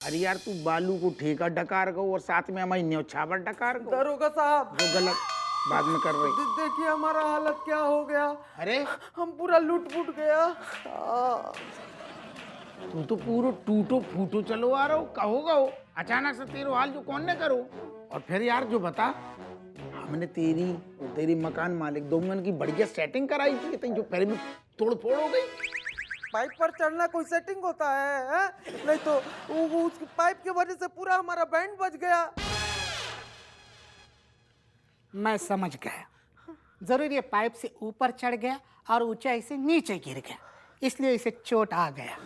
अरे यार तू बालू को ठेका डकार गो और साथ में हमारी न्योछावर डकार गो। दरोगा साहब, जो गलत बाद में कर रही। देखिए हमारा हालत क्या हो गया। अरे हम पूरा लूट फूट गया। तू तो पूरा टूटो फूटो चलो आ रहा हो, कहोगा हो अचानक से तेरो हाल जो कौन ने करो। और फिर यार जो बता, हमने तेरी मकान मालिक दोनों की बढ़िया सेटिंग कराई थी, तो जो फिर भी तोड़ फोड़ हो गई। पाइप पर चढ़ना कोई सेटिंग होता है? नहीं तो वो उसकी पाइप की वजह से पूरा हमारा बैंड बज गया। मैं समझ गया, जरूर ये पाइप से ऊपर चढ़ गया और ऊंचाई से नीचे गिर गया, इसलिए इसे चोट आ गया।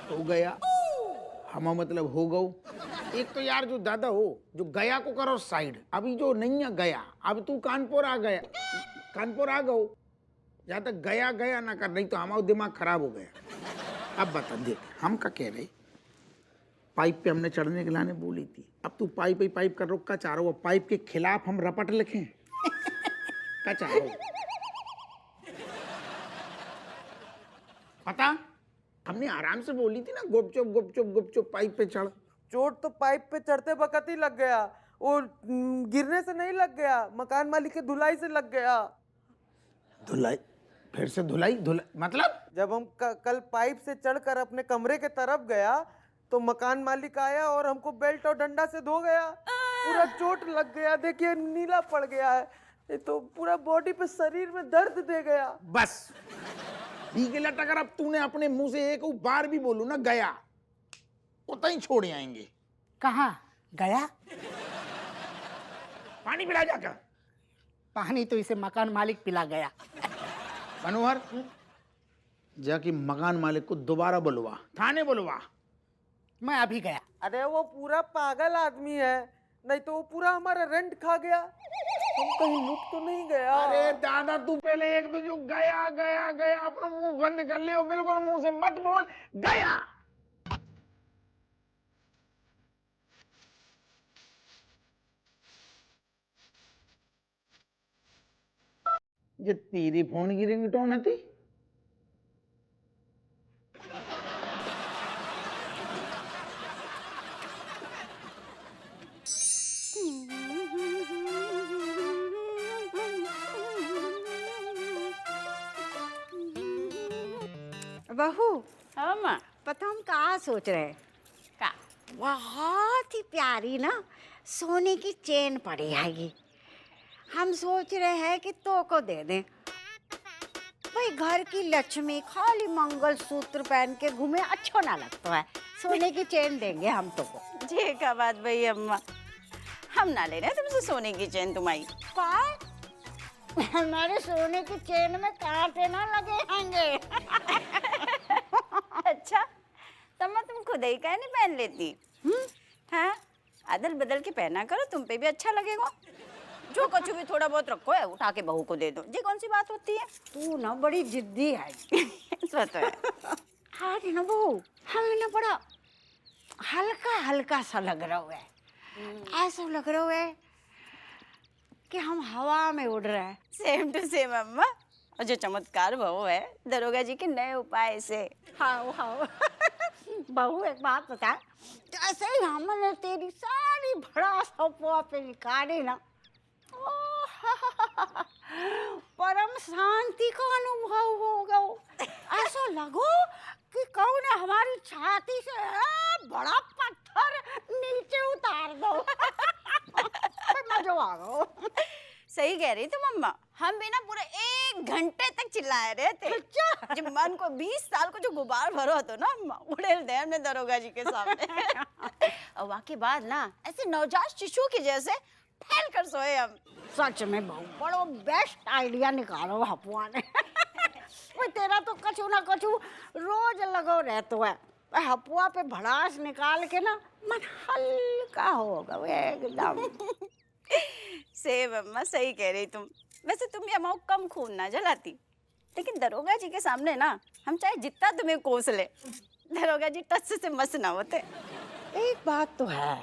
हो गया हम मतलब हो गओ। एक तो यार जो दादा हो जो गया को करो साइड, अभी जो नहीं है गया, अब तू कानपुर आ गया, कानपुर आ गओ। जहाँ तक गया गया ना कर, नहीं तो हमारा दिमाग खराब हो गया। अब बता देख, हम क्या कह रहे, पाइप पे हमने चढ़ने के लाने बोली थी, अब तू पाइप ही पाइप कर रोक का चाह रहा हो, पाइप के खिलाफ हम रपट लिखें क्या चाह रहा हो? पता हमने आराम से बोली थी ना, गुपचुप गुपचुप गुपचुप पाइप पे चढ़। चोट तो पाइप पे चढ़ते वक्त ही लग गया, वो गिरने से नहीं लग गया, मकान मालिक के धुलाई से लग गया। धुलाई? फिर से धुलाई? मतलब जब हम कल पाइप से चढ़कर अपने कमरे के तरफ गया तो मकान मालिक आया और हमको बेल्ट और डंडा से धो गया। पूरा चोट लग गया, देखिए नीला पड़ गया है, ये तो पूरा बॉडी पे शरीर में दर्द दे गया। बस ठीक है लट, अगर अब तूने अपने मुंह से एक बार भी बोलू ना गया, उतना ही छोड़ आएंगे। कहाँ गया? पानी पिला जाकर। पानी तो इसे मकान मालिक पिला गया। मनोहर जाके मकान मालिक को दोबारा बुलवा, थाने बुलवा। मैं अभी गया। अरे वो पूरा पागल आदमी है, नहीं तो वो पूरा हमारा रेंट खा गया। हम कहीं लूट तो नहीं गया? अरे दादा तू पहले एक तो जो गया गया गया अपना मुंह बंद कर ले, बिल्कुल मुंह से मत बोल गया। ये तेरी फोन की रिंगटोन थी? बहू, हाँ माँ। पता हम कहाँ सोच रहे हैं? का? बहुत ही प्यारी ना सोने की चेन पड़ी हैगी, हम सोच रहे हैं कि तो को दे दें। भाई घर की लक्ष्मी खाली मंगलसूत्र पहन के घूमे अच्छा ना लगता है, सोने की चेन देंगे हम तो को। जे का बात भाई अम्मा, हम ना ले रहे तुमसे सोने की चेन तुम्हारी। हमारे सोने की चेन में कांटे ना लगे होंगे। अच्छा तब मैं तुम खुद ही का नहीं पहन लेती? हाँ अदल बदल के पहना करो, तुम पे भी अच्छा लगेगा। जो कुछ भी थोड़ा बहुत रखो है उठा के बहू को दे दो, ये कौन सी बात होती है? तू ना बड़ी जिद्दी है। सच है। आज ना बहू हमें ना बड़ा हल्का हल्का सा लग रहा है, ऐसा लग रहा है कि हम हवा में उड़ रहे हैं। सेम टू सेम अम्मा। और जो चमत्कार बहू है दरोगा जी के नए उपाय से। हाँ हाँ। बहू एक बात बता, जैसे ही हमने तेरी सारी भड़ास अफवाह पे निकाली ना, परम शांति का अनुभव होगा। ऐसा लगो कि कौन ने हमारी छाती से बड़ा पत्थर नीचे उतार दो। मजा आ गया। सही कह रही तुम अम्मा, हम भी ना पूरे 1 घंटे तक चिल्लाए रहे थे। जब मन को 20 साल को जो गुबार भरो तो ना अम्मा, उड़ेल दे हमने दरोगा जी के सामने। और वाकई बाद ना ऐसे नवजात शिशु की जैसे फैल कर सोए हम। सच में बहू बड़ो बेस्ट आइडिया निकालो हपुआ ने। वो तेरा तो कछु ना कछु रोज लगो रहतो है, हपुआ पे भड़ास निकाल के ना मन हल्का होगा वो एकदम। सेब अम्मा सही कह रही तुम। वैसे तुम भी अम्मा कम खून ना जलाती, लेकिन दरोगा जी के सामने ना हम चाहे जितना तुम्हें कोस ले, दरोगा जी टस से मस ना होते। एक बात तो है,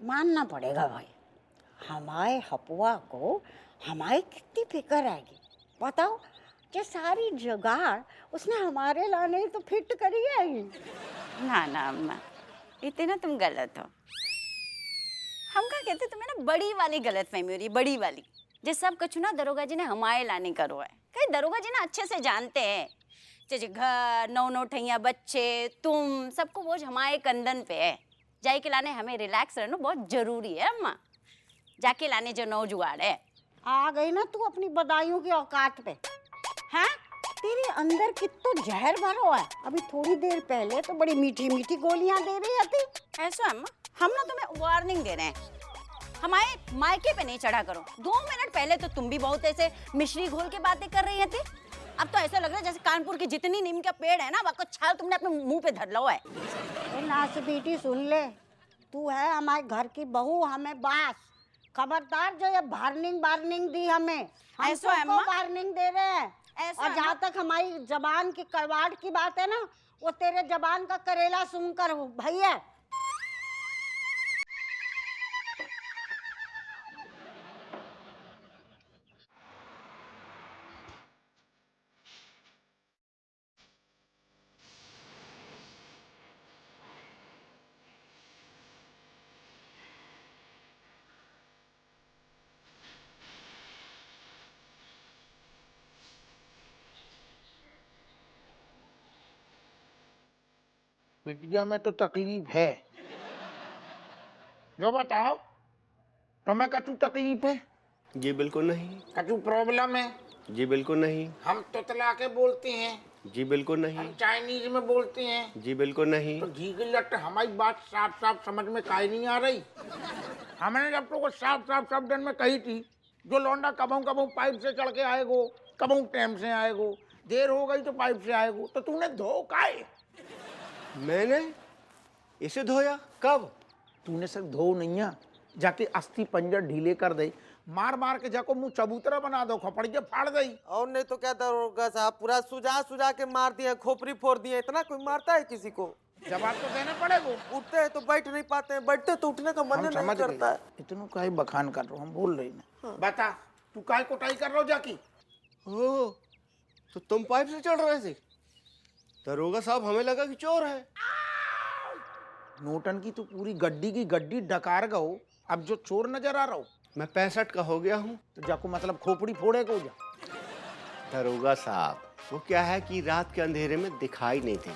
मानना पड़ेगा भाई, हमारे हपुआ को हमारी कितनी फिक्र आएगी। बताओ, ये सारी जुगाड़ उसने हमारे लाने तो फिट करी है। ना ना अम्मा, इतने ना तुम गलत हो। हम क्या कहते, तुम्हें ना बड़ी वाली गलत फहमी हो रही है, बड़ी वाली। जे सब कुछ ना दरोगा जी ने हमारे लाने करो है। कहीं दरोगा जी ना अच्छे से जानते हैं, जैसे घर, नौ ठैया बच्चे, तुम सबको बोझ हमारे कंधन पे है। जाई के लाने हमें रिलैक्स रहना बहुत जरूरी है अम्मा। जाके लाने जो नौ जुगाड़ है। आ गई ना तू अपनी बदायूं की औकात पे। हैं? तेरे अंदर कितना जहर भरो है। अभी थोड़ी देर पहले तो बड़ी मीठी मीठी गोलियां दे रही थी। ऐसा अम्मा, हम ना तुम्हें वार्निंग दे रहे हैं, हमारे मायके पे नहीं चढ़ा करो। 2 मिनट पहले तो तुम भी बहुत ऐसे मिश्री घोल के बातें कर रही थी। अब तो ऐसा लग रहा है जैसे कानपुर की जितनी नीम का पेड़ है ना, वह छाल तुमने अपने मुंह पे धर लो है। नाच बेटी सुन ले, तू है हमारे घर की बहू, हमें बास। खबरदार जो ये वार्निंग दी हमें, हम ऐसा है सबको अम्मा? वार्निंग दे रहे हैं। ऐसा और है जहाँ तक हमारी जबान की कड़वाहट की बात है ना, वो तेरे जबान का करेला सुनकर भैया। बिटिया में तो तकलीफ है, जो बताओ तुम्हें कछु तकलीफ है, जी बिल्कुल नहीं। कछु प्रॉब्लम है? जी बिल्कुल नहीं। हम तुतला के बोलते हैं, जी बिल्कुल नहीं। हम चाइनीज में बोलते हैं, जी बिल्कुल नहीं। तो घी की लट हमारी बात साफ साफ समझ में काहे नहीं आ रही? हमने जब तो साफ साफ शब्दन में कही थी, जो लौंडा कबहू पाइप से चढ़ के आएगो, कबहू टाइम से आएगो, देर हो गई तो पाइप से आएगो, तो तूने धो काहे? मैंने इसे धोया कब? तूने सिर्फ धो नहीं है, जाके अस्थि पंजर ढीले कर दे, मार मार के जाको मुंह चबूतरा बना दो, खपड़ी के फाड़ दई। और नहीं तो क्या दरोगा साहब, पूरा सुजा के मार दिया, खोपड़ी फोड़ दिया। इतना कोई मारता है किसी को? जवाब तो देने पड़ेगो। उठते हैं तो बैठ नहीं पाते हैं, बैठते तो उठने का मन हम नहीं समझ करता है। गए, इतनों काहे बखान कर रहा हूँ, हम बोल रही ना। बता तू काहे कोटाई कर रहा हो जाकी? ओ, तो तुम पाइप से चढ़ रहे थे? दरोगा साहब हमें लगा कि चोर है। नोटन की तो पूरी गड्डी की गड्डी डकार गो, अब जो चोर नजर आ रहा हो। मैं 65 का हो गया हूँ। तो जाको मतलब खोपड़ी फोड़े को जा। दरोगा साहब वो क्या है कि रात के अंधेरे में दिखाई नहीं थे,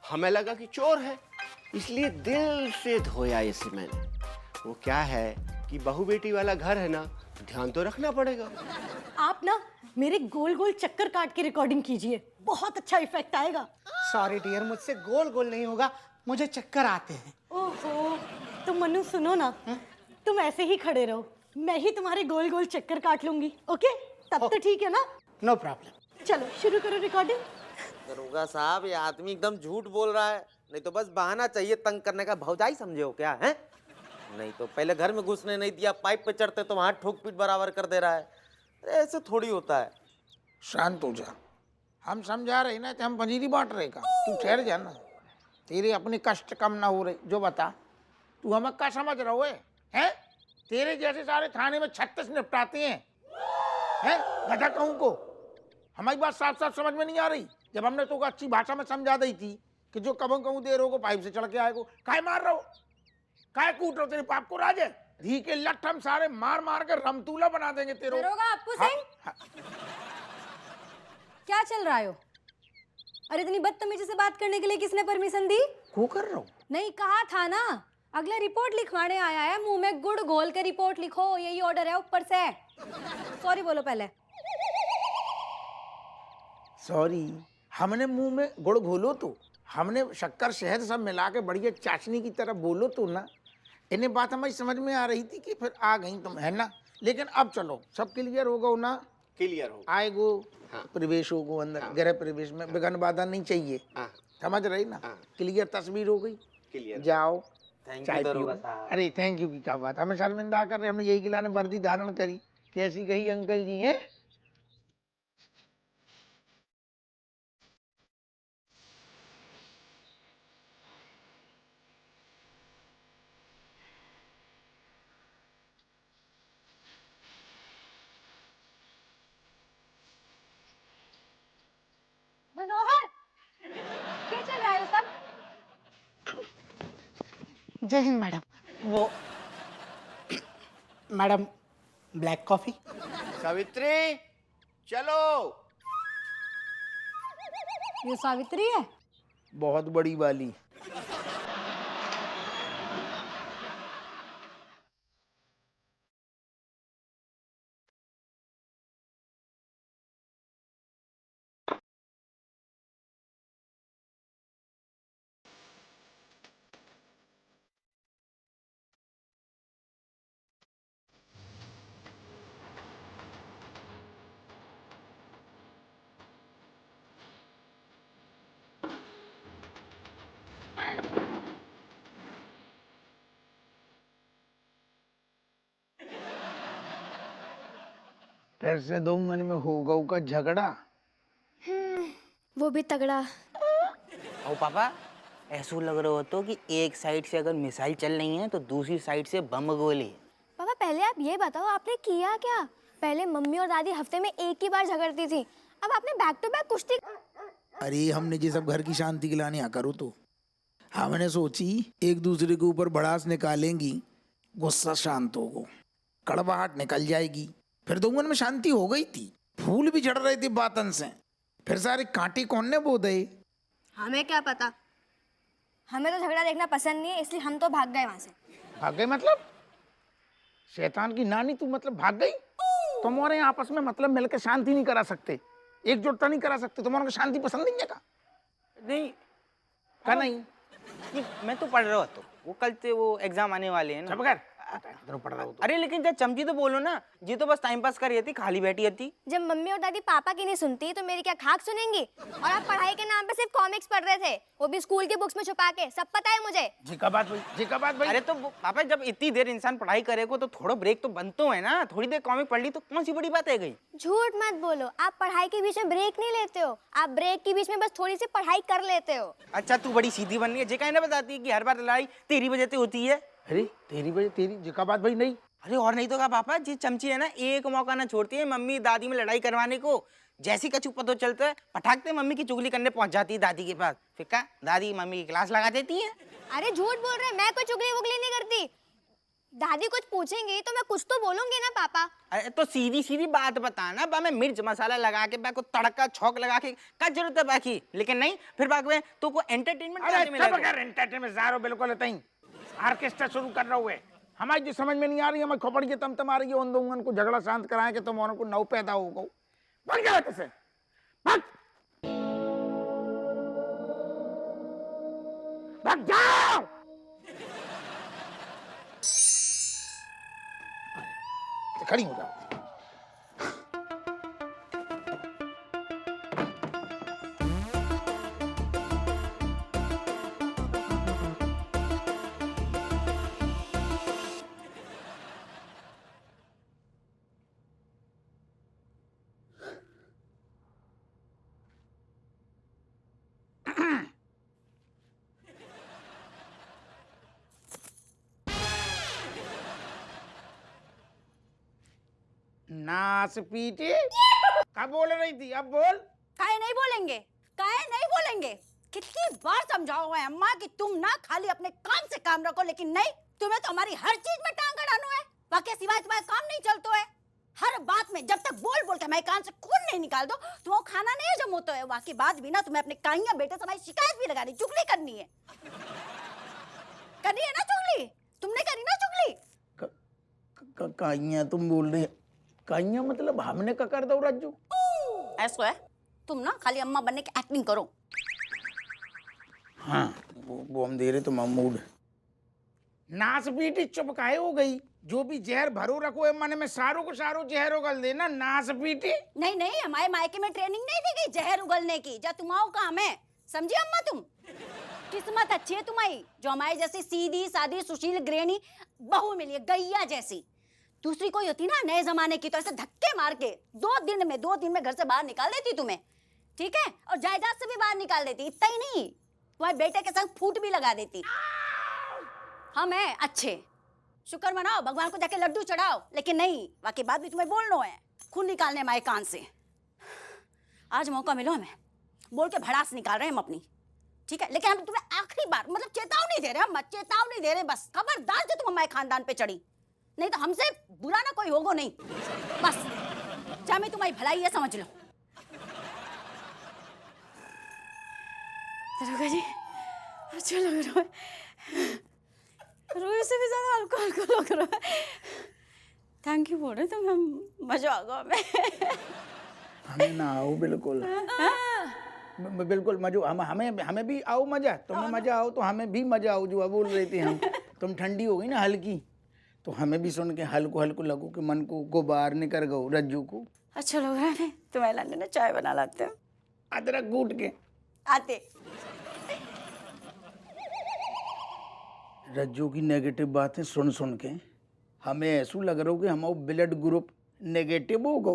हमें लगा कि चोर है, इसलिए दिल से धोया इसे मैंने। वो क्या है कि बहू बेटी वाला घर है ना, ध्यान तो रखना पड़ेगा। आप ना मेरे गोल गोल चक्कर काट के रिकॉर्डिंग कीजिए, बहुत अच्छा इफेक्ट आएगा। सॉरी डियर, मुझसे गोल गोल नहीं होगा, मुझे चक्कर आते हैं। ओहो, तो मनु सुनो ना, तुम ऐसे ही खड़े रहो, मैं ही तुम्हारे गोल गोल चक्कर काट लूंगी। ओके, तब तो ठीक है ना? No problem. चलो शुरू करो रिकॉर्डिंग। दरोगा साहब ये आदमी एकदम झूठ बोल रहा है, नहीं तो बस बहाना चाहिए तंग करने का। भौजाई समझे हो क्या है? नहीं तो पहले घर में घुसने नहीं दिया, पाइप पे चढ़ते तो वहां ठोक पीट बराबर कर दे रहा है। अरे ऐसे थोड़ी होता है। शांत हो जा, हम समझा रहे ना, तो हम पंजीरी बांट रहे का, तू ठहर जा ना, तेरे अपने कष्ट कम ना हो रहे। जो बता तू हमें क्या समझ रहा है? हैं? तेरे जैसे सारे थाने में 36 निपटाते हैं गधा कहूं को। हमारी बात साफ साफ समझ में नहीं आ रही? जब हमने तो अच्छी भाषा में समझा दी थी कि जो कबों कहूं देर हो पाइप से चढ़ के आएगो, काहे मार रहो, काहे कूट रहो? तेरे बाप को राज है? धी के लठ हम सारे मार मार के रमतूला बना देंगे तेरे। दरोगा अप्पू सिंह, क्या चल रहा है? अरे इतनी बदतमीजी से बात करने के लिए किसने परमिशन दी? को कर रहा हूँ? नहीं कहा था ना, अगला रिपोर्ट लिखवाने आया है, मुंह में गुड़ घोल के रिपोर्ट लिखो, यही ऑर्डर है ऊपर से। सॉरी बोलो पहले। सॉरी, हमने मुंह में गुड़ घोलो तो, हमने शक्कर शहद सब मिला के बढ़िया चाशनी की तरह बोलो तो ना। इन्हें बात हमारी समझ में आ रही थी कि फिर आ गई तुम, है ना? लेकिन अब चलो सब क्लियर हो गो ना? क्लियर हो। आएगो, हाँ। प्रवेश होगो अंदर, गृह प्रवेश में विघ्न बाधा नहीं चाहिए। हाँ। समझ रही ना? हाँ। क्लियर तस्वीर हो गई। क्लियर। जाओ थैंक चाय यू पियो। दरोगा साहब। अरे थैंक यू की क्या बात, हमें शर्मिंदा कर रहे, हमने यही खिलाने वर्दी धारण करी, कैसी कही अंकल जी है। मनोहर, क्या चल रहा है सब? जय हिंद मैडम। वो मैडम ब्लैक कॉफी। सावित्री चलो। ये सावित्री है? बहुत बड़ी वाली। फिर से दो मन में हो गऊ का झगड़ा। वो भी तगड़ा। ओ पापा, ऐसा लग रहा हो तो कि एक साइड से अगर मिसाइल चल रही है तो दूसरी साइड से बम गोली। पापा पहले आप ये बताओ आपने किया क्या? पहले मम्मी और दादी हफ्ते में एक ही बार झगड़ती थी, अब आपने बैक टू बैक कुश्ती। अरे हमने जी सब घर की शांति के लाने करो तो हमने सोची एक दूसरे के ऊपर भड़ास निकालेंगी, गुस्सा शांत होगा, कड़वाहट निकल जाएगी। फिर दो मन में शांति हो गई थी, फूल भी झड़ रहे थे बातन से। फिर सारे कांटे कौन ने बो दे? हमें क्या पता, हमें तो झगड़ा देखना पसंद नहीं है, इसलिए हम तो भाग गए वहां से। भाग गए मतलब? शैतान की नानी तू मतलब भाग गई? तुम्हारे आपस में मतलब मिलकर शांति नहीं करा सकते, एकजुटता नहीं करा सकते? तुम्हारे को शांति पसंद नहीं है का? नहीं का नहीं? मैं तो पढ़ रहा हूँ, तो वो कल से वो एग्जाम आने वाले हैं ना। सब कर पढ़ रहा हूँ तो। अरे लेकिन जब चमची तो बोलो ना, जी तो बस टाइम पास कर रही थी, खाली बैठी थी। जब मम्मी और दादी पापा की नहीं सुनती तो मेरी क्या खाक सुनेंगी? और आप पढ़ाई के नाम पे सिर्फ कॉमिक्स पढ़ रहे थे, वो भी स्कूल के बुक्स में छुपा के। सब पता है मुझे। जी का बात भाई। अरे तो पापा जब इतनी देर इंसान पढ़ाई करेगा तो थोड़ा ब्रेक तो बनता है ना। थोड़ी देर कॉमिक पढ़ ली तो कौन सी बड़ी बात है गई? झूठ मत बोलो, आप पढ़ाई के बीच में ब्रेक नहीं लेते हो, आप ब्रेक के बीच में बस थोड़ी सी पढ़ाई कर लेते हो। अच्छा तू बड़ी सीधी बन रही है, जे कहना बताती है कि हर बार लड़ाई तेरी वजह से होती है। अरे तेरी वजह तेरी जी का बात भाई नहीं। अरे और नहीं तो क्या पापा, जी चमची है ना एक मौका ना छोड़ती है मम्मी दादी में लड़ाई करवाने को। जैसी कछु पता चलता है पटाखते मम्मी की चुगली करने पहुंच जाती है दादी के पास। फिर क्या दादी मम्मी की क्लास लगा देती है। अरे झूठ बोल रहे हैं, मैं कोई चुगली वुगली नहीं करती। दादी कुछ पूछेंगी तो मैं कुछ तो बोलूंगी ना पापा। अरे तो सीधी सीधी बात बताना, बा मैं मिर्च मसाला लगा के को तड़का छौक लगा के क्या जरूरत है बाकी। लेकिन नहीं, फिर बाद में तो को एंटरटेनमेंट करने में लगे। अरे एंटरटेनमेंट ज़ारो बिल्कुल तई ऑर्केस्ट्रा शुरू कर रहा है। हमारी जो समझ में नहीं आ रही है, मैं खोपड़ के तम आ रही है, उन दोनों को झगड़ा शांत कराए कि तुम को नौ पैदा हो गो। भाग जाओ इधर से, भाग भाग जाओ। खड़ी हो जाओ। नास पीटे क्या बोल रही थी? अब बोल। काहे नहीं बोलेंगे, काहे नहीं बोलेंगे? कितनी बार समझाओ है अम्मा कि तुम ना खाली अपने काम से काम रखो, लेकिन नहीं, तुम्हें तो हमारी हर चीज में टांग अड़ानो है। वाकई सिवाय तुम्हारा काम नहीं चलतो है। हर बात में जब तक बोल बोल के हमारे कान से खून नहीं निकाल दो तो वो खाना नहीं हजम होता है। वाकई बात भी ना तुम्हें अपने काइया बेटे से हमारी शिकायत भी लगानी, चुगली करनी है। करनी है ना चुगली? तुमने करी ना चुगली? काइया तुम बोल रहे? काइया मतलब हमने का कर दो राजू? ऐसा है, तुम ना खाली अम्मा बनने की एक्टिंग करो। हाँ वो हम दे रहे तो महमूद। नास पीटी चुप काहे हो गई? जो भी जहर भरो रखो है मन में, सारों को सारो जहर उगल देना। नास पीटी नहीं नहीं, हमारे मायके में ट्रेनिंग नहीं दी गई जहर उगलने की। जा तुम आओ काम है, समझी अम्मा? तुम किस्मत अच्छी है तुम्हारी जो हमारे जैसी सीधी सादी सुशील गृहिणी बहू मिली है, गैया जैसी। दूसरी कोई होती ना नए जमाने की तो ऐसे धक्के मार के 2 दिन में घर से बाहर निकाल देती तुम्हें, ठीक है? और जायदाद से भी बाहर निकाल देती। इतना ही नहीं, तुम्हारे बेटे के संग फूट भी लगा देती। हम हैं अच्छे, शुक्र मनाओ, भगवान को जाके लड्डू चढ़ाओ। लेकिन नहीं, वाकई बात भी तुम्हें बोलना है, खून निकालने हमारे कान से। आज मौका मिलो हमें, बोल के भड़ास निकाल रहे हैं हम अपनी। ठीक है, लेकिन हम तुम्हें आखिरी बार मतलब चेतावनी दे रहे हैं, हम चेतावनी दे रहे हैं बस। खबरदार जो तुम हमारे खानदान पे चढ़ी, नहीं तो हमसे बुरा ना कोई होगा नहीं। बस चाहे मैं तुम्हारी भलाई है, समझ लो। दरोगा जी अच्छा लग रहा है, रोए से भी ज्यादा हल्का हल्का लग रहा है। थैंक यू बोल रहे तुम, हम मजा आ गया हमें। हमें ना आओ बिल्कुल, बिल्कुल मजो हमें हमें भी आओ मजा, तुम्हें मजा आओ तो हमें भी मजा आओ। जो बोल रहे थे हम, तुम ठंडी हो गई ना हल्की, तो हमें भी सुन के हल्को हल्को लगो कि मन को गुबार निकर गो रज्जू को। अच्छा लग रहा है, तुम्हें लाने ना चाय बना लाते हो, अदरक कूट के आते। रज्जू की नेगेटिव बातें सुन सुन के हमें ऐसा लग रहा हो कि हमारा ब्लड ग्रुप नेगेटिव हो गो।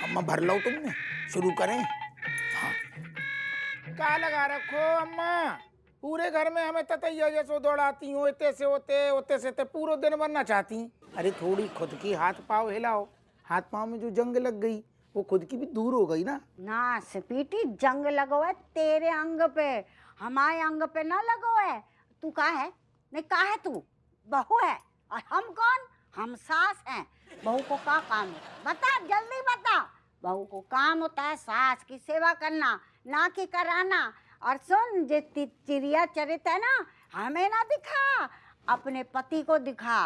अम्मा भर लो, तुमने शुरू करें। हाँ क्या लगा रखो अम्मा, पूरे घर में हमें ततैया जैसो दौड़ाती हो, इतने से होते से पूरा दिन बनना चाहती। अरे थोड़ी खुद की हाथ पाँव हिलाओ, हाथ पाँव में जो जंग लग गई वो खुद की भी दूर हो गई ना। ना स्पीटी, जंग लगो है तेरे अंग पे, हमारे अंग पे ना लगो है। तू का है? नहीं का है तू? बहू है। और हम कौन? हम सास हैं। बहू को का काम है? बता जल्दी बता। बहू को काम होता है सास की सेवा करना, ना कि कराना। और सुन, जे चिड़िया चरित है ना, हमें ना दिखा, अपने पति को दिखा।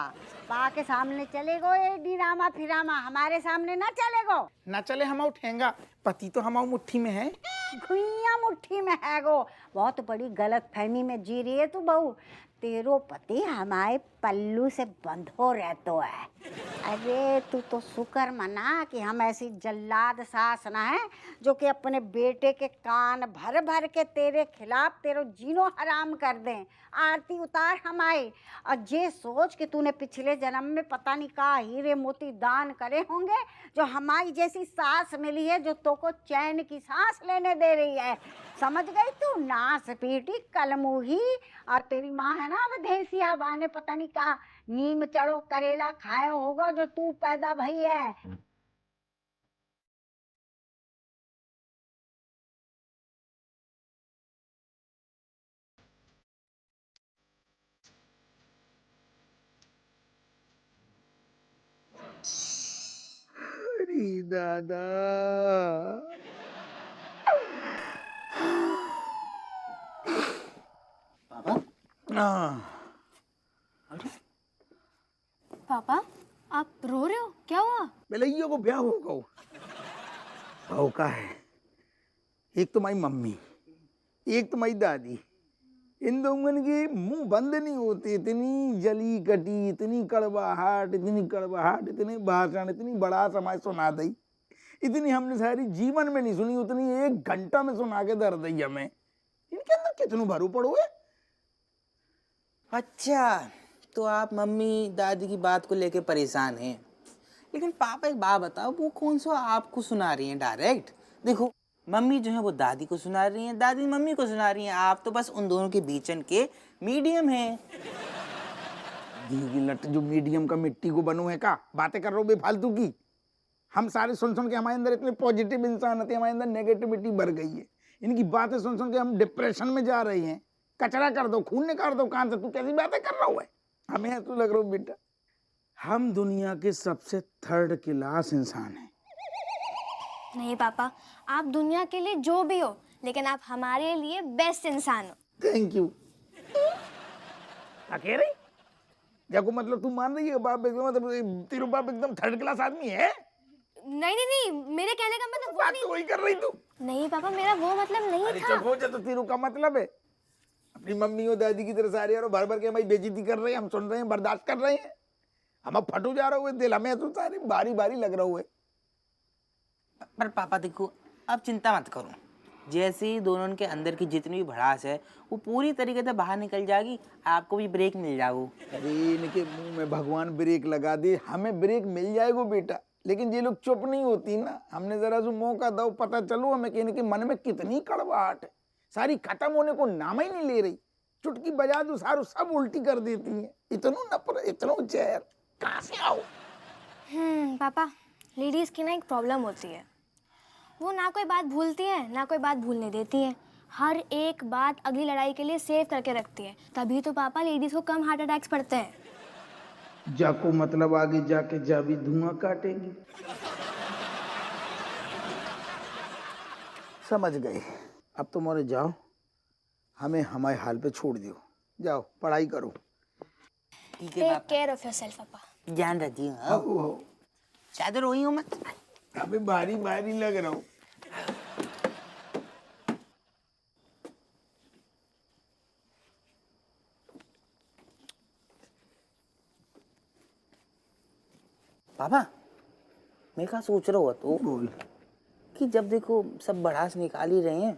पा के सामने चलेगो ये डीरामा फिरामा, हमारे सामने ना चलेगो। ना चले हम ठेंगा, पति तो हमारी मुट्ठी में है। घुइया मुट्ठी में है गो। बहुत बड़ी गलत फहमी में जी रही है तू बहू। तेरो पति हमारे पल्लू से बंधो रहतो है। अरे तू तो शुक्र मना कि हम ऐसी जल्लाद सास ना है जो कि अपने बेटे के कान भर भर के तेरे खिलाफ तेरो जीनो हराम कर दें। आरती उतार हमारी। और ये सोच कि तूने पिछले जन्म में पता नहीं कहा हीरे मोती दान करे होंगे, जो हमारी जैसी सास मिली है जो तो को चैन की सांस लेने दे रही है। समझ गई तू? नास पीटी कलमुही। और तेरी माँ है ना विदेशिया बाने पता नहीं कहा नीम चढ़ो करेला खाया होगा जो तू पैदा भई है। अरे दादा, पापा आप रो रहे हो, क्या हुआ? बेलैया को ब्याह हो गो। बहू का है, एक तो माई मम्मी, एक तो माई दादी। इन दोनों के मुंह बंद नहीं होते। इतनी जली कटी, इतनी कड़वाहट, इतने भाषण, इतनी बड़ा समाज सुना दी, इतनी हमने सारी जीवन में नहीं सुनी, उतनी 1 घंटा में सुना के दर दी हमें। इनके अंदर कितनों भरू पड़ो है। अच्छा, तो आप मम्मी दादी की बात को लेके परेशान हैं, लेकिन पापा एक बात बताओ, वो कौन सा आपको सुना रही हैं डायरेक्ट? देखो, मम्मी जो है वो दादी को सुना रही हैं, दादी मम्मी को सुना रही हैं, आप तो बस उन दोनों के बीचन के मीडियम हैं। दी लट जो मीडियम का मिट्टी को बनू है का बातें कर रहे हो बेफालतू की। हम सारे सुन सुन के हमारे अंदर इतने पॉजिटिव इंसान होते हैं, हमारे अंदर नेगेटिविटी बढ़ गई है। इनकी बातें सुन सुन के हम डिप्रेशन में जा रहे हैं। कचरा कर दो, खून निकाल दो कान से। तू कैसी बातें कर रहा है? हमें ऐसा लग रहा है बेटा हम दुनिया के सबसे 3rd क्लास इंसान हैं। नहीं पापा, आप दुनिया के लिए जो भी हो, लेकिन आप हमारे लिए बेस्ट इंसान हो। Thank you. अकेले जाको मतलब तू मान रही है बाप एकदम, मतलब तेरा बाप एकदम 3rd क्लास आदमी है? नहीं, मेरे कहने का मतलब वो बात नहीं। तो वही कर रही तू। नहीं पापा, मेरा वो मतलब नहीं अरे था। चुप हो जा, तो तेरू का मतलब है अपनी मम्मी और दादी की तरह सारे यारों भर भर के हमारी बेइज्जती कर रहे हैं, हम सुन रहे हैं, बर्दाश्त कर रहे हैं। हम अब फटू जा रहे हुए दिल, हमें तो सारी बारी बारी लग रहा हुए। पर पापा देखो, अब चिंता मत करो, जैसे ही दोनों के अंदर की जितनी भी भड़ास है वो पूरी तरीके से बाहर निकल जाएगी, आपको भी ब्रेक मिल जाओ। अरे इनके मुंह में भगवान ब्रेक लगा दे, हमें ब्रेक मिल जाएगा बेटा। लेकिन ये लोग चुप नहीं होती ना, हमने जरा सा मौका दो, पता चलो हमें कि इनके मन में कितनी कड़वाहट है। सारी खत्म होने को नाम ही नहीं ले रही। चुटकी बजा दो सारू सब उल्टी कर देती है। इतनो नफरत, इतनो जहर कहाँ से आओ? पापा, लेडीज की ना एक प्रॉब्लम होती है, वो ना कोई बात भूलती है ना कोई बात भूलने देती है। हर एक बात अगली लड़ाई के लिए सेव करके रखती है। तभी तो पापा लेडीज को कम हार्ट अटैक्स पड़ते हैं। जाको मतलब आगे जाके जा भी धुआं काटेगी। समझ गए। अब तुम और जाओ, हमें हमारे हाल पे छोड़ दियो। जाओ पढ़ाई करो। ठीक है टेक पापा, केयर ऑफ योरसेल्फ पापा। ध्यान रखिए। हाँ, अब ज्यादा रोई हो मत। अभी भारी भारी लग रहा हूँ। पापा मैं क्या सोच रहा हुआ तो बोल। कि जब देखो सब भड़ास निकाल ही रहे हैं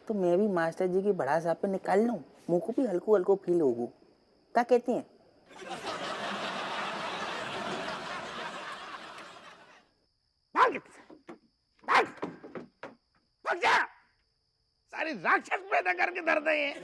तो मैं भी मास्टर जी की भड़ास आप पे निकाल लूं, मुंह को भी हल्को हल्को फील होगू। क्या कहते हैं? भाग भाग भाग जा। सारी राक्षस पैदा करके धर दे हैं।